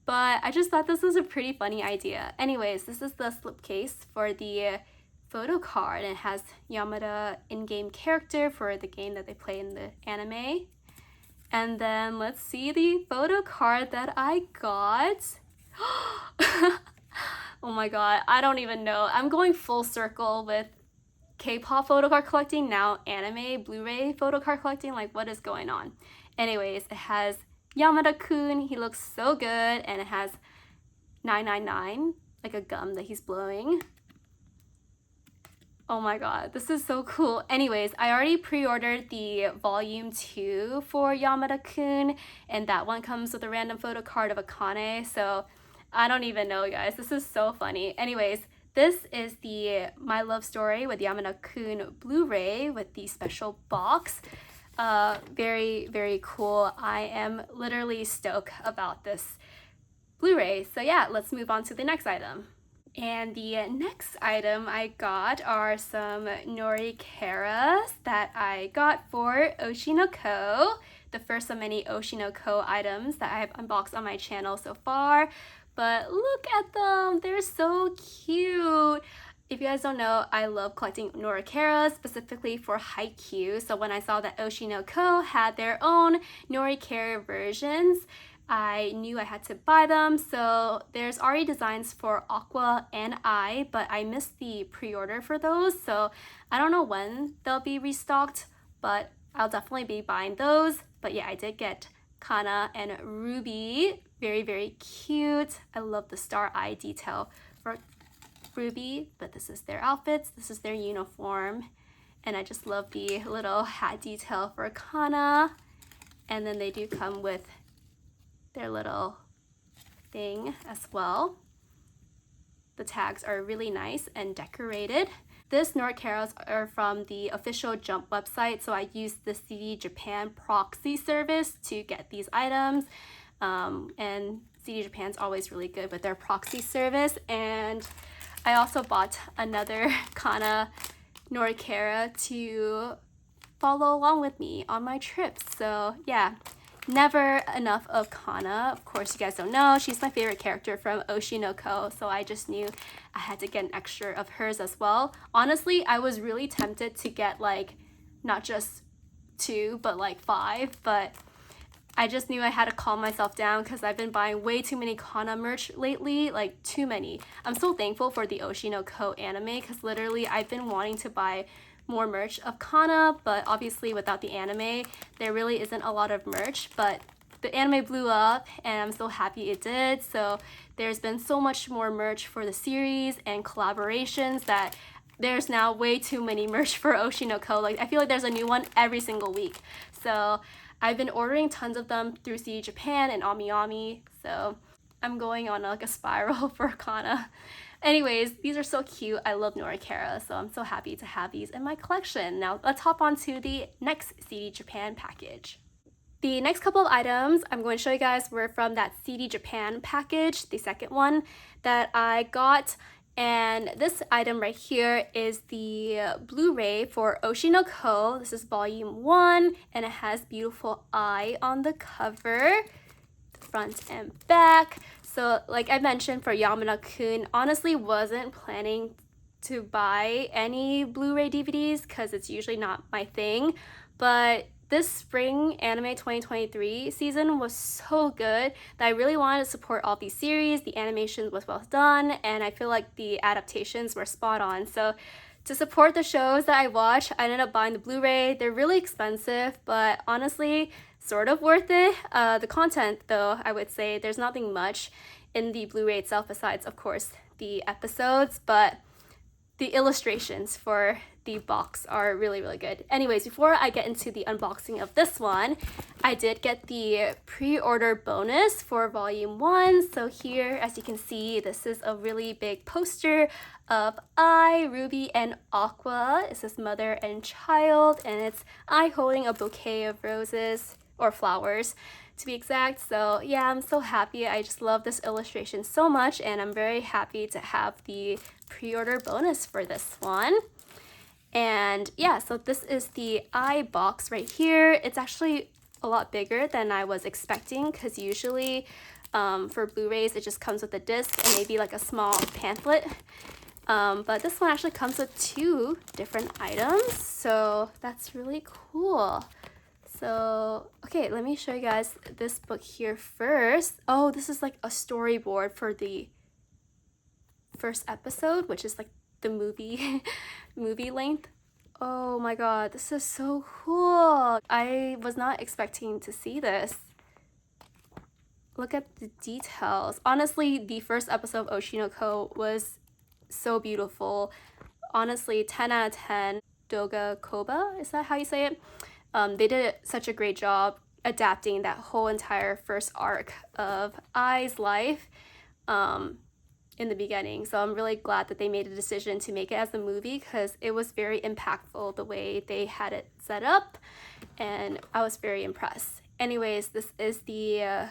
But I just thought this was a pretty funny idea. Anyways, this is the slipcase for the photo card. It has Yamada in-game character for the game that they play in the anime. And then let's see the photo card that I got. Oh my god, I don't even know. I'm going full circle with K-pop photo card collecting, now anime, Blu-ray photo card collecting. Like, what is going on? Anyways, it has Yamada-kun, he looks so good, and it has 999, like a gum that he's blowing. Oh my god, this is so cool. Anyways, I already pre-ordered the volume 2 for Yamada-kun, and that one comes with a random photo card of Akane, so I don't even know, guys. This is so funny. Anyways, this is the My Love Story with Yamada-kun Blu-ray with the special box. Very, very cool. I am literally stoked about this Blu-ray. So yeah, let's move on to the next item. And the next item I got are some Norikeras that I got for Oshinoko, the first of many Oshinoko items that I have unboxed on my channel so far. But look at them, they're so cute. If you guys don't know, I love collecting Norikeras, specifically for Haikyuu. So when I saw that Oshinoko had their own Norikera versions, I knew I had to buy them. So there's already designs for Aqua and I, but I missed the pre-order for those. So I don't know when they'll be restocked, but I'll definitely be buying those. But yeah, I did get Kana and Ruby. Very, very cute. I love the star eye detail for Ruby, but this is their outfits, this is their uniform, and I just love the little hat detail for Kana. And then they do come with their little thing as well. The tags are really nice and decorated. This Norikeras are from the official Jump website, so I used the CDJapan proxy service to get these items, and CDJapan's always really good with their proxy service. And I also bought another Kana Norikera to follow along with me on my trips. So yeah, never enough of Kana. Of course, you guys don't know, she's my favorite character from Oshinoko, so I just knew I had to get an extra of hers as well. Honestly, I was really tempted to get like not just 2, but like 5, but I just knew I had to calm myself down because I've been buying way too many Kana merch lately, like too many. I'm so thankful for the Oshi no Ko anime because literally I've been wanting to buy more merch of Kana, but obviously without the anime, there really isn't a lot of merch, but the anime blew up and I'm so happy it did. So there's been so much more merch for the series and collaborations that there's now way too many merch for Oshi no Ko. Like I feel like there's a new one every single week. So I've been ordering tons of them through CD Japan and AmiAmi, so I'm going on like a spiral for Kana. Anyways, these are so cute. I love Norikara, so I'm so happy to have these in my collection. Now let's hop on to the next CD Japan package. The next couple of items I'm going to show you guys were from that CD Japan package, the second one that I got. And this item right here is the Blu-ray for Oshi no Ko. This is volume 1 and it has beautiful eye on the cover, front and back. So like I mentioned for Yamada-kun, honestly wasn't planning to buy any Blu-ray DVDs because it's usually not my thing, but this spring anime 2023 season was so good that I really wanted to support all these series. The animation was well done and I feel like the adaptations were spot on. So to support the shows that I watch, I ended up buying the Blu-ray. They're really expensive, but honestly, sort of worth it. The content though, I would say there's nothing much in the Blu-ray itself besides, of course, the episodes, but the illustrations for the box are really, really good. Anyways, before I get into the unboxing of this one, I did get the pre-order bonus for volume 1. So here, as you can see, this is a really big poster of Ai, Ruby, and Aqua. It says mother and child, and it's Ai holding a bouquet of roses, or flowers to be exact. So yeah, I'm so happy. I just love this illustration so much, and I'm very happy to have the pre-order bonus for this one. And yeah, so this is the Ai box right here. It's actually a lot bigger than I was expecting because usually for Blu-rays it just comes with a disc and maybe like a small pamphlet. But this one actually comes with 2 different items, so that's really cool. So, okay, let me show you guys this book here first. Oh, this is like a storyboard for the first episode, which is like the movie length. Oh my god, this is so cool. I was not expecting to see this. Look at the details. Honestly, the first episode of Oshi no Ko was so beautiful. Honestly, 10 out of 10. Doga Koba, is that how you say it? They did such a great job adapting that whole entire first arc of Ai's life in the beginning. So I'm really glad that they made a decision to make it as a movie because it was very impactful the way they had it set up, and I was very impressed. Anyways, this is the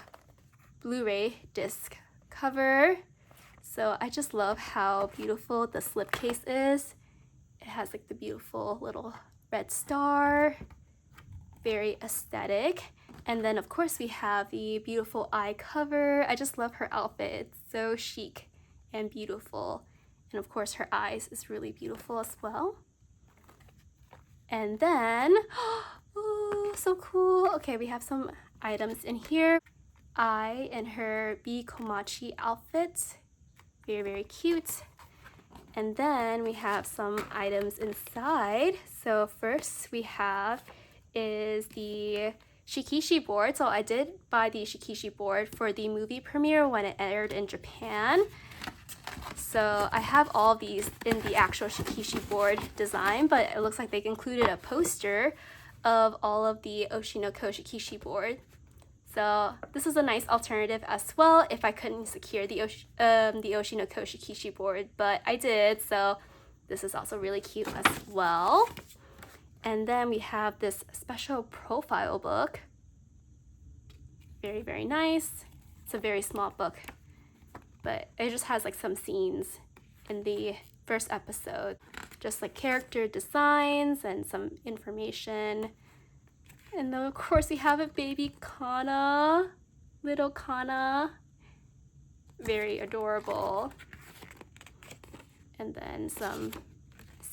Blu-ray disc cover. So I just love how beautiful the slipcase is. It has like the beautiful little red star. Very aesthetic. And then of course we have the beautiful Ai cover. I just love her outfit. It's so chic and beautiful. And of course her eyes is really beautiful as well. And then, oh, so cool. Okay, we have some items in here. Ai in her Bi Komachi outfit. Very, very cute. And then we have some items inside. So first we have is the Shikishi board. So I did buy the Shikishi board for the movie premiere when it aired in Japan. So I have all of these in the actual Shikishi board design, but it looks like they included a poster of all of the Oshi no Ko Shikishi board. So this is a nice alternative as well if I couldn't secure the Oshi no Ko Shikishi board, but I did, so this is also really cute as well. And then we have this special profile book. Very, very nice. It's a very small book, but it just has like some scenes in the first episode. Just like character designs and some information. And then of course we have a baby Kana, little Kana. Very adorable. And then some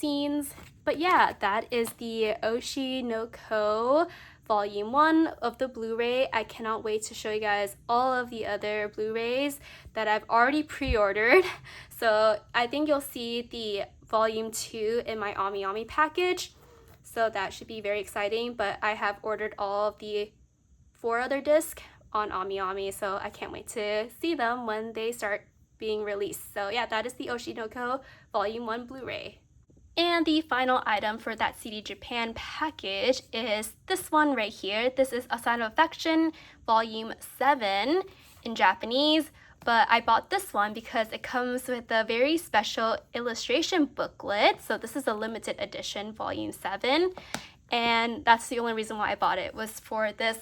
scenes. But yeah, that is the Oshi no Ko Volume 1 of the Blu-ray. I cannot wait to show you guys all of the other Blu-rays that I've already pre-ordered. So I think you'll see the Volume 2 in my AmiAmi package. So that should be very exciting. But I have ordered all of the 4 other discs on AmiAmi, so I can't wait to see them when they start being released. So yeah, that is the Oshi no Ko Volume 1 Blu-ray. And the final item for that CDJapan package is this one right here. This is A Sign of Affection Volume 7 in Japanese, but I bought this one because it comes with a very special illustration booklet. So this is a limited edition Volume 7, and that's the only reason why I bought it, was for this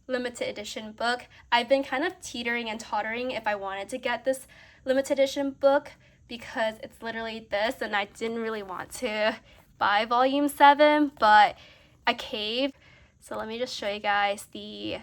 limited edition book. I've been kind of teetering and tottering if I wanted to get this limited edition book, because it's literally this, and I didn't really want to buy Volume 7, but I caved. So let me just show you guys the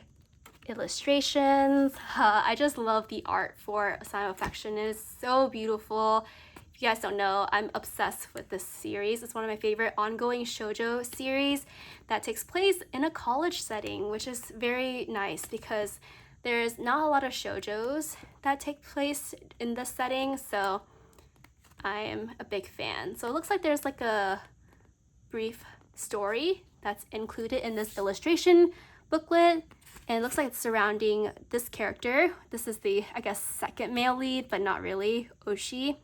illustrations. I just love the art for A Sign of Affection. It is so beautiful. If you guys don't know, I'm obsessed with this series. It's one of my favorite ongoing shoujo series that takes place in a college setting, which is very nice because there's not a lot of shoujos that take place in this setting, so I am a big fan. So it looks like there's like a brief story that's included in this illustration booklet, and it looks like it's surrounding this character. This is the, I guess, second male lead, but not really, Oshi.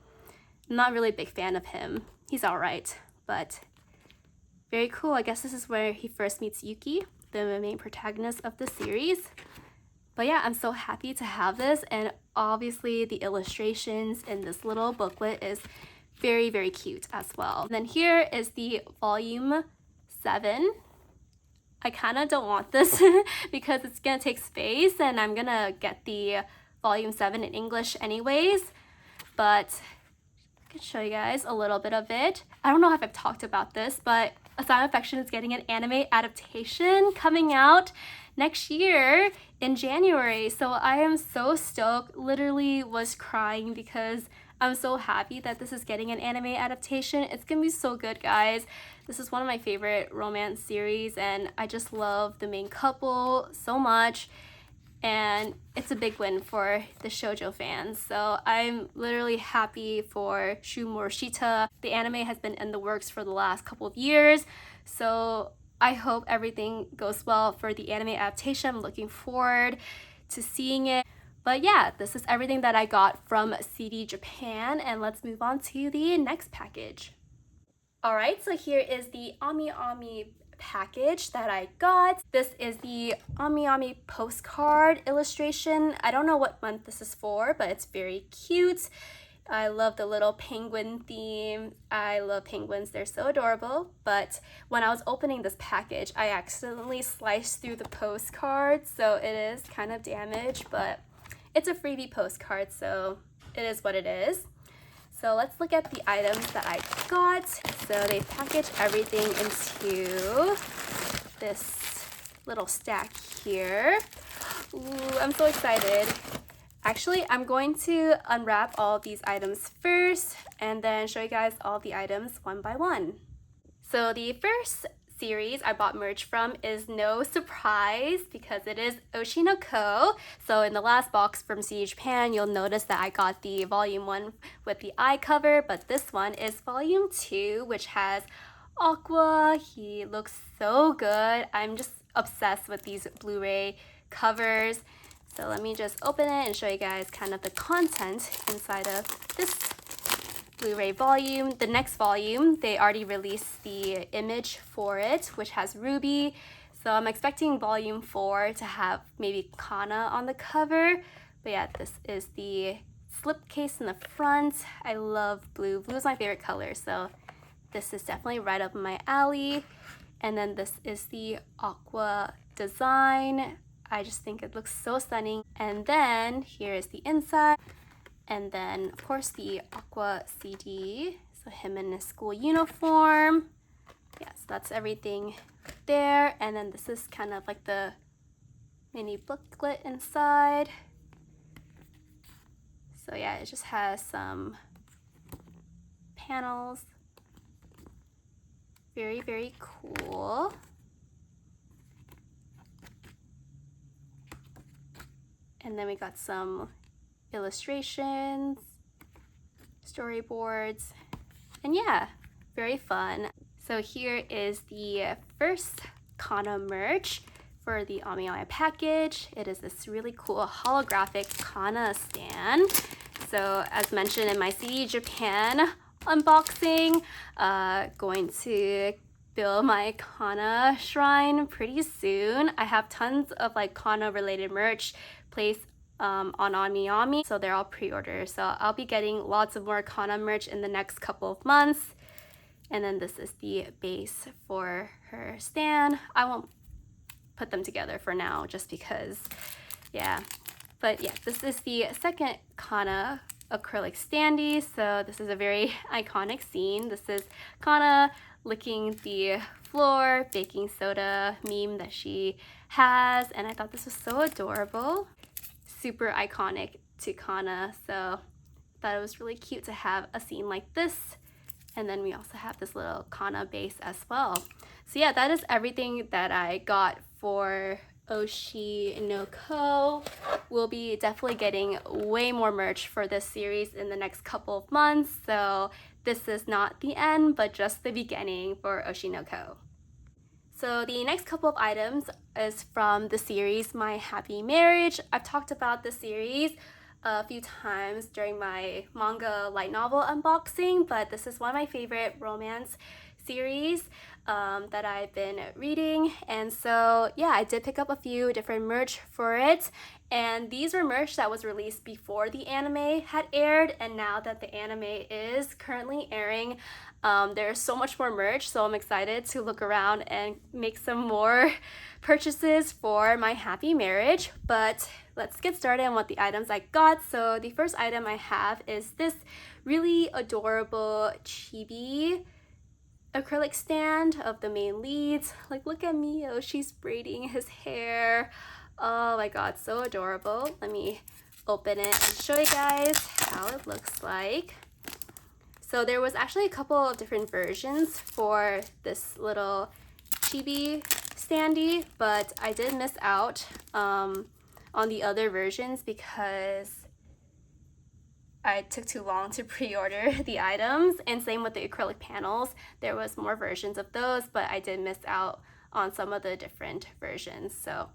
I'm not really a big fan of him. He's alright, but very cool. I guess this is where he first meets Yuki, the main protagonist of the series. But yeah, I'm so happy to have this, and obviously the illustrations in this little booklet is very, very cute as well. And then here is the Volume 7. I kind of don't want this because it's gonna take space, and I'm gonna get the Volume 7 in English anyways, but I can show you guys a little bit of it. I don't know if I've talked about this, but A Sign of Affection is getting an anime adaptation coming out next year in January. So I am so stoked. Literally was crying because I'm so happy that this is getting an anime adaptation. It's gonna be so good, guys. This is one of my favorite romance series, and I just love the main couple so much. And it's a big win for the shoujo fans. So I'm literally happy for Shu Morishita. The anime has been in the works for the last couple of years, so I hope everything goes well for the anime adaptation. I'm looking forward to seeing it. But yeah, this is everything that I got from CDJapan, and let's move on to the next package. Alright, so here is the AmiAmi package that I got. This is the AmiAmi postcard illustration. I don't know what month this is for, but it's very cute. I love the little penguin theme. I love penguins, they're so adorable. But when I was opening this package, I accidentally sliced through the postcard, so it is kind of damaged, but it's a freebie postcard, so it is what it is. So let's look at the items that I got. So they package everything into this little stack here. Ooh, I'm so excited. Actually, I'm going to unwrap all of these items first and then show you guys all the items one by one. So the first series I bought merch from is no surprise because it is Oshi no Ko. So in the last box from CDJapan, you'll notice that I got the Volume 1 with the eye cover, but this one is Volume 2, which has Aqua. He looks so good. I'm just obsessed with these Blu-ray covers. So let me just open it and show you guys kind of the content inside of this Blu-ray volume. The next volume, they already released the image for it, which has Ruby. So I'm expecting Volume 4 to have maybe Kana on the cover. But yeah, this is the slipcase in the front. I love blue. Blue is my favorite color, so this is definitely right up my alley. And then this is the aqua design. I just think it looks so stunning. And then here is the inside. And then, of course, the Aqua CD. So him in his school uniform. Yeah, so that's everything there. And then this is kind of like the mini booklet inside. So yeah, it just has some panels. Very, very cool. And then we got some illustrations, storyboards, and yeah, very fun. So here is the first Kana merch for the AmiAmi package. It is this really cool holographic Kana stand. So as mentioned in my CDJapan unboxing, going to build my Kana shrine pretty soon. I have tons of like Kana related merch placed on AmiAmi, so they're all pre-orders. So I'll be getting lots of more Kana merch in the next couple of months. And then this is the base for her stand. I won't put them together for now just because, yeah. But yeah, this is the second Kana acrylic standee. So this is a very iconic scene. This is Kana licking the floor, baking soda meme that she has. And I thought this was so adorable. Super iconic to Kana. So I thought it was really cute to have a scene like this. And then we also have this little Kana base as well. So yeah, that is everything that I got for Oshi no Ko. We'll be definitely getting way more merch for this series in the next couple of months. So this is not the end, but just the beginning for Oshi no Ko. So the next couple of items is from the series My Happy Marriage. I've talked about the series a few times during my manga light novel unboxing, but this is one of my favorite romance series that I've been reading. And so yeah, I did pick up a few different merch for it, and these were merch that was released before the anime had aired, and now that the anime is currently airing, there's so much more merch, so I'm excited to look around and make some more purchases for My Happy Marriage. But let's get started on what the items I got. So the first item I have is this really adorable chibi acrylic stand of the main leads. Like, look at Mio, she's braiding his hair. Oh my god, so adorable. Let me open it and show you guys how it looks like. So there was actually a couple of different versions for this little chibi standee, but I did miss out on the other versions because I took too long to pre-order the items, and same with the acrylic panels. There was more versions of those, but I did miss out on some of the different versions. So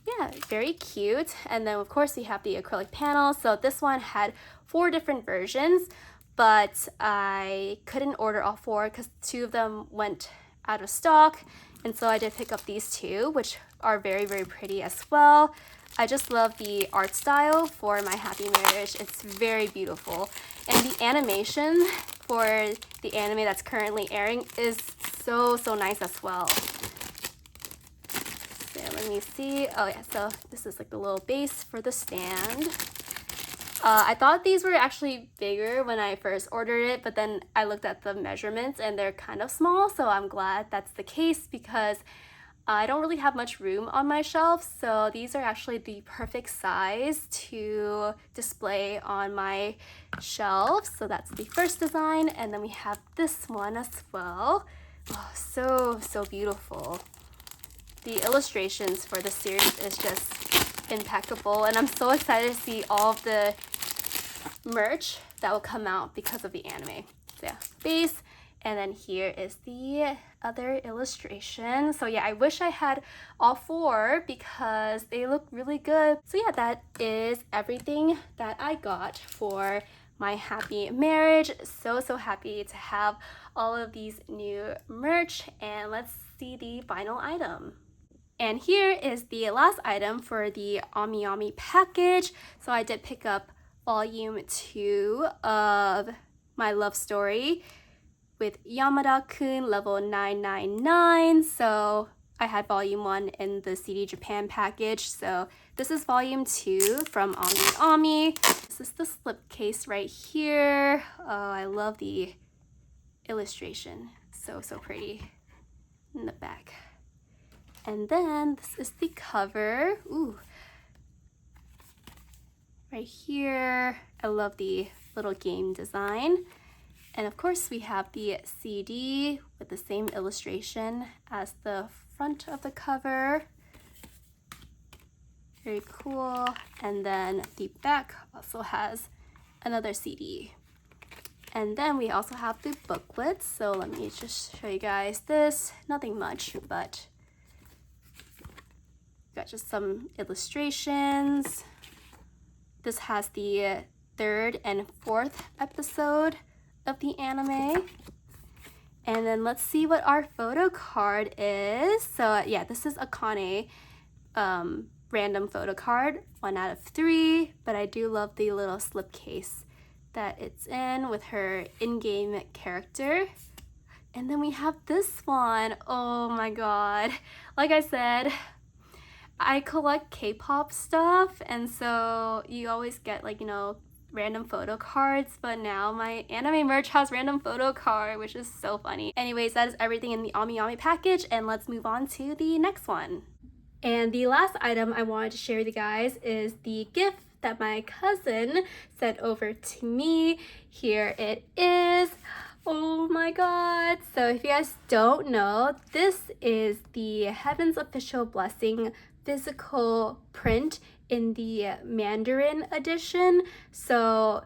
yeah, very cute. And then of course we have the acrylic panels. So this one had 4 different versions, but I couldn't order all 4 because 2 of them went out of stock. And so I did pick up these 2, which are very, very pretty as well. I just love the art style for My Happy Marriage. It's very beautiful. And the animation for the anime that's currently airing is so, so nice as well. So let me see. Oh yeah, so this is like the little base for the stand. I thought these were actually bigger when I first ordered it, but then I looked at the measurements and they're kind of small, so I'm glad that's the case because I don't really have much room on my shelf, so these are actually the perfect size to display on my shelf. So that's the first design, and then we have this one as well. Oh, so, so beautiful. The illustrations for this series is just impeccable, and I'm so excited to see all of the merch that will come out because of the anime. So yeah, base, and then here is the other illustration. So yeah, I wish I had all 4 because they look really good. So yeah, that is everything that I got for My Happy Marriage. So, so happy to have all of these new merch, and let's see the final item. And here is the last item for the AmiAmi package. So I did pick up volume 2 of my love story with Yamada-kun level 999. So I had volume 1 in the CDJapan package. So this is volume 2 from AmiAmi. This is the slipcase right here. Oh, I love the illustration. So, so pretty in the back. And then this is the cover. Ooh. Right here. I love the little game design. And of course we have the CD with the same illustration as the front of the cover. Very cool. And then the back also has another CD. And then we also have the booklets. So let me just show you guys this. Nothing much, but got just some illustrations. This has the 3rd and 4th episode of the anime. And then let's see what our photo card is. So yeah, this is Akane random photo card, 1 out of 3, but I do love the little slipcase that it's in with her in-game character. And then we have this one. Oh my god. Like I said, I collect K-pop stuff, and so you always get, like, you know, random photo cards, but now my anime merch has random photo card, which is so funny. Anyways, that is everything in the AmiAmi package, and let's move on to the next one. And the last item I wanted to share with you guys is the gift that my cousin sent over to me. Here it is. Oh my god. So if you guys don't know, this is the Heaven's Official Blessing physical print in the Mandarin edition. So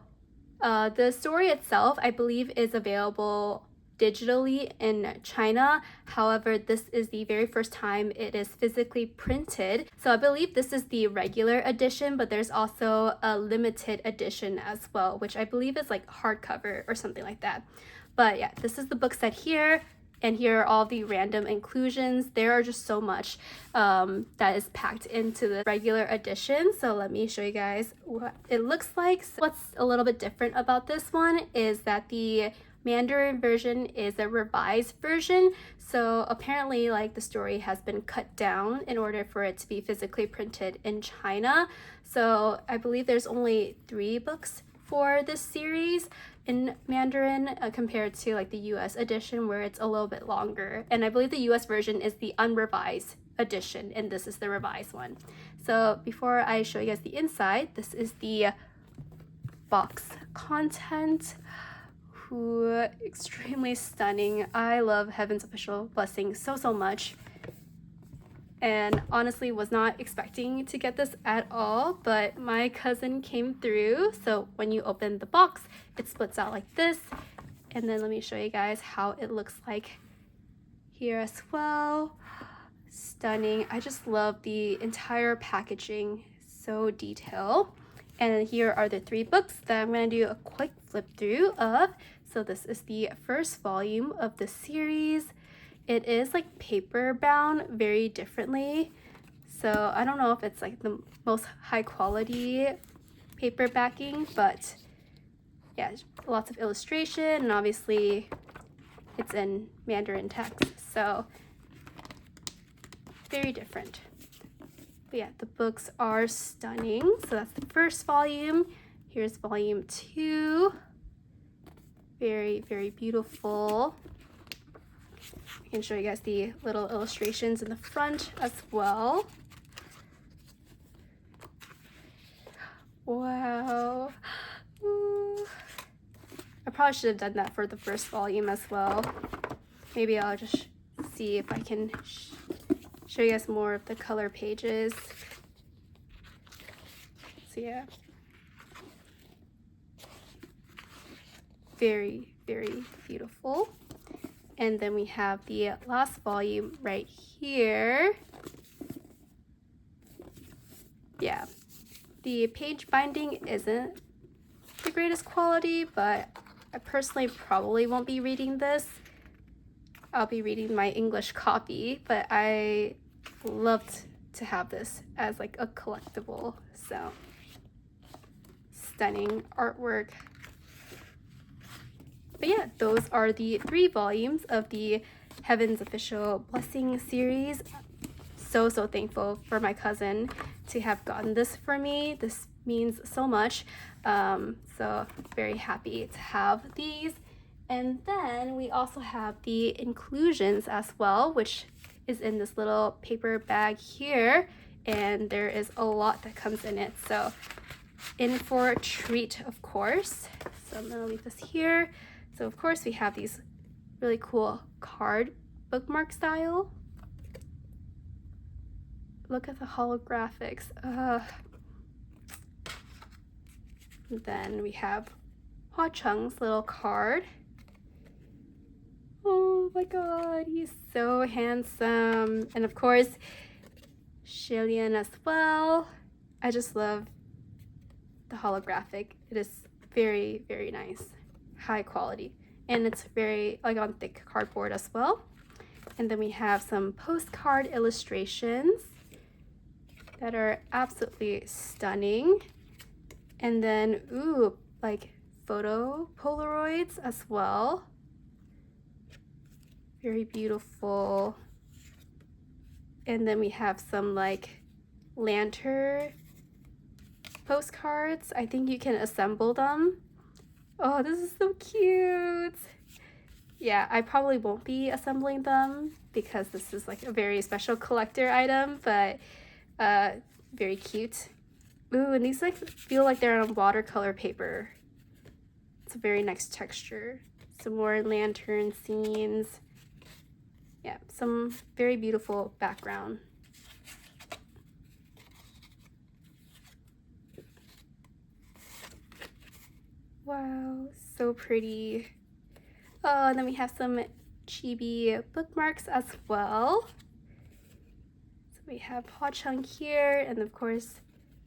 the story itself, I believe, is available digitally in China. However, this is the very first time it is physically printed. So I believe this is the regular edition, but there's also a limited edition as well, which I believe is like hardcover or something like that. But yeah, this is the book set here. And here are all the random inclusions. There are just so much that is packed into the regular edition. So let me show you guys what it looks like. So what's a little bit different about this one is that the Mandarin version is a revised version. So apparently, like, the story has been cut down in order for it to be physically printed in China. So I believe there's only 3 books for this series in Mandarin compared to like the US edition where it's a little bit longer. And I believe the US version is the unrevised edition, and this is the revised one. So before I show you guys the inside, this is the box content. Ooh, extremely stunning. I love Heaven's Official Blessing so much. And honestly was not expecting to get this at all, but my cousin came through. So when you open the box, it splits out like this. And then let me show you guys how it looks like here as well. Stunning. I just love the entire packaging, so detailed. And here are the 3 books that I'm going to do a quick flip through of. So this is the first volume of the series. It is like paper bound very differently. So I don't know if it's like the most high quality paper backing, but yeah, lots of illustration, and obviously it's in Mandarin text. So very different. But yeah, the books are stunning. So that's the first volume. Here's volume 2. Very, very beautiful. I can show you guys the little illustrations in the front as well. Wow. Ooh. I probably should have done that for the first volume as well. Maybe I'll just see if I can show you guys more of the color pages. So yeah. Very, very beautiful. And then we have the last volume right here. Yeah, the page binding isn't the greatest quality, but I personally probably won't be reading this. I'll be reading my English copy, but I loved to have this as like a collectible. So stunning artwork. But yeah, those are the 3 volumes of the Heaven's Official Blessing series. So thankful for my cousin to have gotten this for me. This means so much. So very happy to have these. And then we also have the inclusions as well, which is in this little paper bag here. And there is a lot that comes in it. So in for a treat, of course. So I'm gonna leave this here. So of course we have these really cool card bookmark style. Look at the holographics. Then we have Hua Chung's little card. Oh my god, he's so handsome. And of course, Raeliana as well. I just love the holographic. It is very, very nice. High quality. And it's very, like, on thick cardboard as well. And then we have some postcard illustrations that are absolutely stunning. And then, ooh, like photo Polaroids as well. Very beautiful. And then we have some like lantern postcards. I think you can assemble them. Oh, this is so cute. Yeah, I probably won't be assembling them because this is like a very special collector item, but very cute. Ooh, and these like feel like they're on watercolor paper. It's a very nice texture. Some more lantern scenes. Yeah, some very beautiful background. Wow, so pretty. Oh, and then we have some chibi bookmarks as well. So we have Hua Chung here, and of course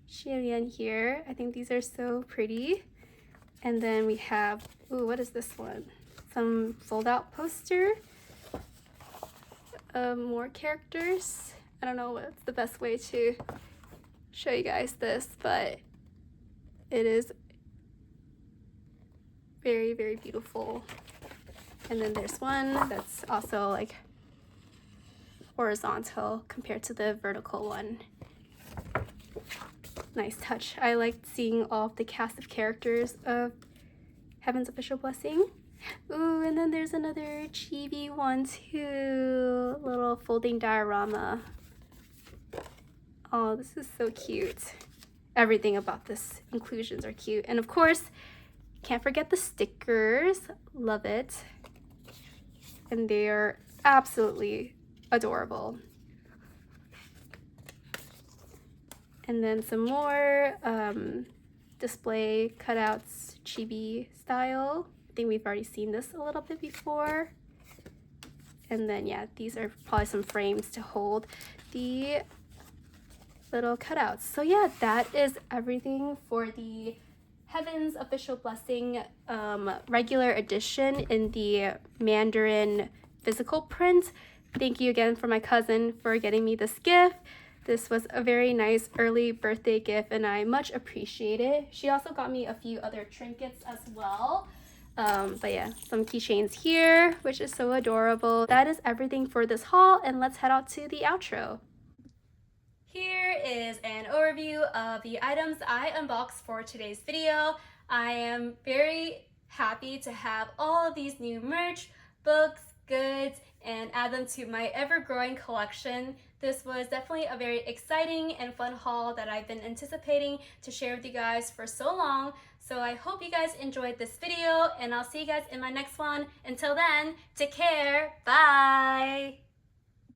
Raeliana here. I think these are so pretty. And then we have, ooh, what is this one? Some fold-out poster. More characters. I don't know what's the best way to show you guys this, but it is very, very beautiful. And then there's one that's also like horizontal compared to the vertical one. Nice touch. I liked seeing all of the cast of characters of Heaven's Official Blessing. Ooh, and then there's another chibi one too. Little folding diorama. Oh, this is so cute. Everything about this inclusions are cute. And of course, can't forget the stickers. Love it. And they are absolutely adorable. And then some more display cutouts, chibi style. I think we've already seen this a little bit before. And then, yeah, these are probably some frames to hold the little cutouts. So yeah, that is everything for the Heaven's Official Blessing regular edition in the Mandarin physical print. Thank you again for my cousin for getting me this gift. This was a very nice early birthday gift and I much appreciate it. She also got me a few other trinkets as well. But yeah, some keychains here, which is so adorable. That is everything for this haul, and let's head out to the outro. Here is an overview of the items I unboxed for today's video. I am very happy to have all of these new merch, books, goods, and add them to my ever-growing collection. This was definitely a very exciting and fun haul that I've been anticipating to share with you guys for so long. So I hope you guys enjoyed this video, and I'll see you guys in my next one. Until then, take care. Bye!